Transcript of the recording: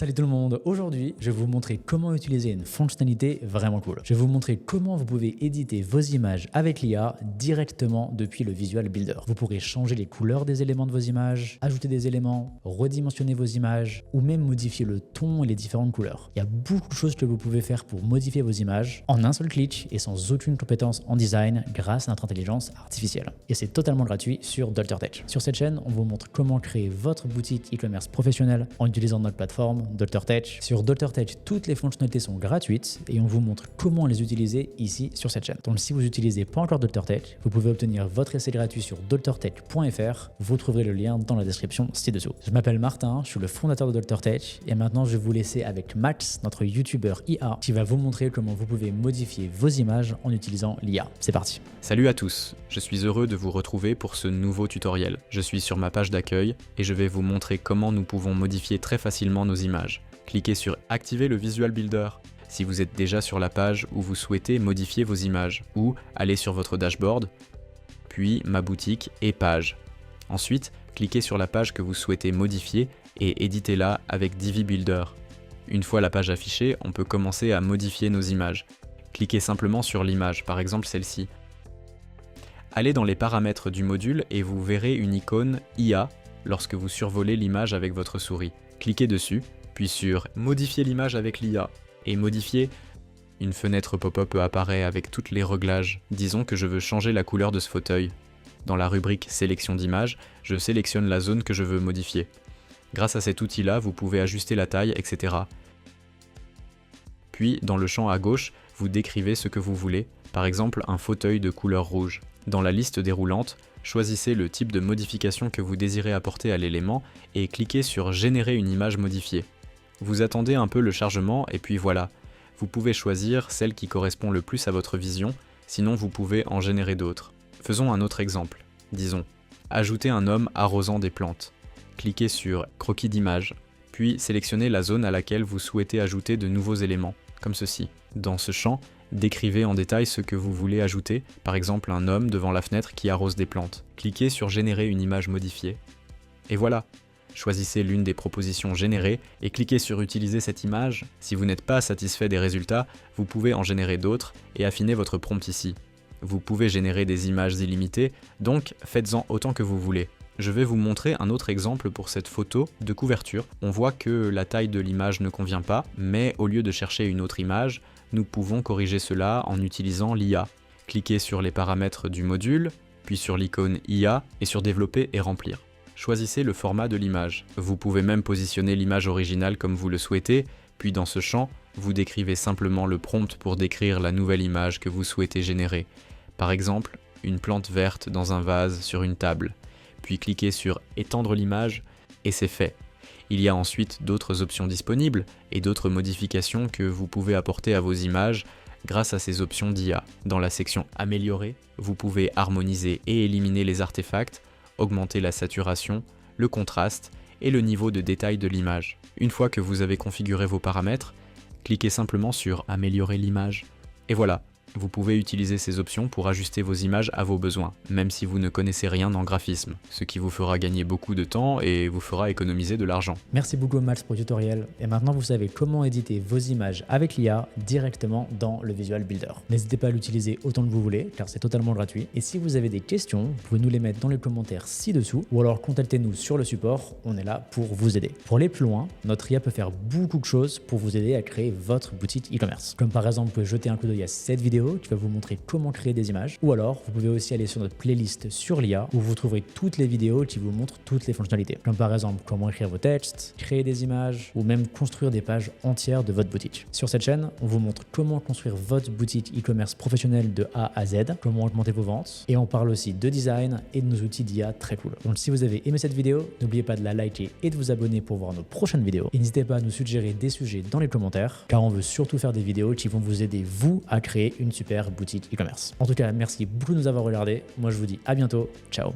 Salut tout le monde, aujourd'hui je vais vous montrer comment utiliser une fonctionnalité vraiment cool. Je vais vous montrer comment vous pouvez éditer vos images avec l'IA directement depuis le Visual Builder. Vous pourrez changer les couleurs des éléments de vos images, ajouter des éléments, redimensionner vos images ou même modifier le ton et les différentes couleurs. Il y a beaucoup de choses que vous pouvez faire pour modifier vos images en un seul clic et sans aucune compétence en design grâce à notre intelligence artificielle. Et c'est totalement gratuit sur DoctorTech. Sur cette chaîne, on vous montre comment créer votre boutique e-commerce professionnelle en utilisant notre plateforme DoctorTech. Sur DoctorTech, toutes les fonctionnalités sont gratuites et on vous montre comment les utiliser ici sur cette chaîne. Donc si vous n'utilisez pas encore DoctorTech, vous pouvez obtenir votre essai gratuit sur doctortech.fr. Vous trouverez le lien dans la description ci-dessous. Je m'appelle Martin, je suis le fondateur de DoctorTech et maintenant je vais vous laisser avec Max, notre youtubeur IA, qui va vous montrer comment vous pouvez modifier vos images en utilisant l'IA. C'est parti. Salut à tous, je suis heureux de vous retrouver pour ce nouveau tutoriel. Je suis sur ma page d'accueil et je vais vous montrer comment nous pouvons modifier très facilement nos images. Cliquez sur Activer le Visual Builder si vous êtes déjà sur la page où vous souhaitez modifier vos images, ou allez sur votre dashboard, puis Ma boutique et Page. Ensuite, cliquez sur la page que vous souhaitez modifier et éditez-la avec Divi Builder. Une fois la page affichée, on peut commencer à modifier nos images. Cliquez simplement sur l'image, par exemple celle-ci. Allez dans les paramètres du module et vous verrez une icône IA lorsque vous survolez l'image avec votre souris. Cliquez dessus, puis sur Modifier l'image avec l'IA et Modifier. Une fenêtre pop-up apparaît avec toutes les réglages. Disons que je veux changer la couleur de ce fauteuil. Dans la rubrique Sélection d'images, je sélectionne la zone que je veux modifier. Grâce à cet outil-là, vous pouvez ajuster la taille, etc. Puis, dans le champ à gauche, vous décrivez ce que vous voulez, par exemple un fauteuil de couleur rouge. Dans la liste déroulante, choisissez le type de modification que vous désirez apporter à l'élément et cliquez sur Générer une image modifiée. Vous attendez un peu le chargement et puis voilà. Vous pouvez choisir celle qui correspond le plus à votre vision, sinon vous pouvez en générer d'autres. Faisons un autre exemple. Disons, ajouter un homme arrosant des plantes. Cliquez sur Croquis d'image, puis sélectionnez la zone à laquelle vous souhaitez ajouter de nouveaux éléments, comme ceci. Dans ce champ, décrivez en détail ce que vous voulez ajouter, par exemple un homme devant la fenêtre qui arrose des plantes. Cliquez sur Générer une image modifiée. Et voilà! Choisissez l'une des propositions générées et cliquez sur Utiliser cette image. Si vous n'êtes pas satisfait des résultats, vous pouvez en générer d'autres et affiner votre prompt ici. Vous pouvez générer des images illimitées, donc faites-en autant que vous voulez. Je vais vous montrer un autre exemple pour cette photo de couverture. On voit que la taille de l'image ne convient pas, mais au lieu de chercher une autre image, nous pouvons corriger cela en utilisant l'IA. Cliquez sur les paramètres du module, puis sur l'icône IA et sur Développer et remplir. Choisissez le format de l'image. Vous pouvez même positionner l'image originale comme vous le souhaitez, puis dans ce champ, vous décrivez simplement le prompt pour décrire la nouvelle image que vous souhaitez générer. Par exemple, une plante verte dans un vase sur une table. Puis cliquez sur Étendre l'image et c'est fait. Il y a ensuite d'autres options disponibles et d'autres modifications que vous pouvez apporter à vos images grâce à ces options d'IA. Dans la section Améliorer, vous pouvez harmoniser et éliminer les artefacts, augmenter la saturation, le contraste et le niveau de détail de l'image. Une fois que vous avez configuré vos paramètres, cliquez simplement sur Améliorer l'image. Et voilà, vous pouvez utiliser ces options pour ajuster vos images à vos besoins, même si vous ne connaissez rien en graphisme, ce qui vous fera gagner beaucoup de temps et vous fera économiser de l'argent. Merci beaucoup Max pour le tutoriel et maintenant vous savez comment éditer vos images avec l'IA directement dans le Visual Builder. N'hésitez pas à l'utiliser autant que vous voulez car c'est totalement gratuit et si vous avez des questions, vous pouvez nous les mettre dans les commentaires ci-dessous ou alors contactez-nous sur le support, on est là pour vous aider. Pour aller plus loin, notre IA peut faire beaucoup de choses pour vous aider à créer votre boutique e-commerce. Comme par exemple, vous pouvez jeter un coup d'œil à cette vidéo qui va vous montrer comment créer des images ou alors vous pouvez aussi aller sur notre playlist sur l'IA où vous trouverez toutes les vidéos qui vous montrent toutes les fonctionnalités comme par exemple comment écrire vos textes, créer des images ou même construire des pages entières de votre boutique. Sur cette chaîne, on vous montre comment construire votre boutique e-commerce professionnelle de A à Z, comment augmenter vos ventes et on parle aussi de design et de nos outils d'IA très cool. Donc si vous avez aimé cette vidéo, n'oubliez pas de la liker et de vous abonner pour voir nos prochaines vidéos. Et n'hésitez pas à nous suggérer des sujets dans les commentaires car on veut surtout faire des vidéos qui vont vous aider vous à créer une super boutique e-commerce. En tout cas, merci beaucoup de nous avoir regardés. Moi, je vous dis à bientôt. Ciao.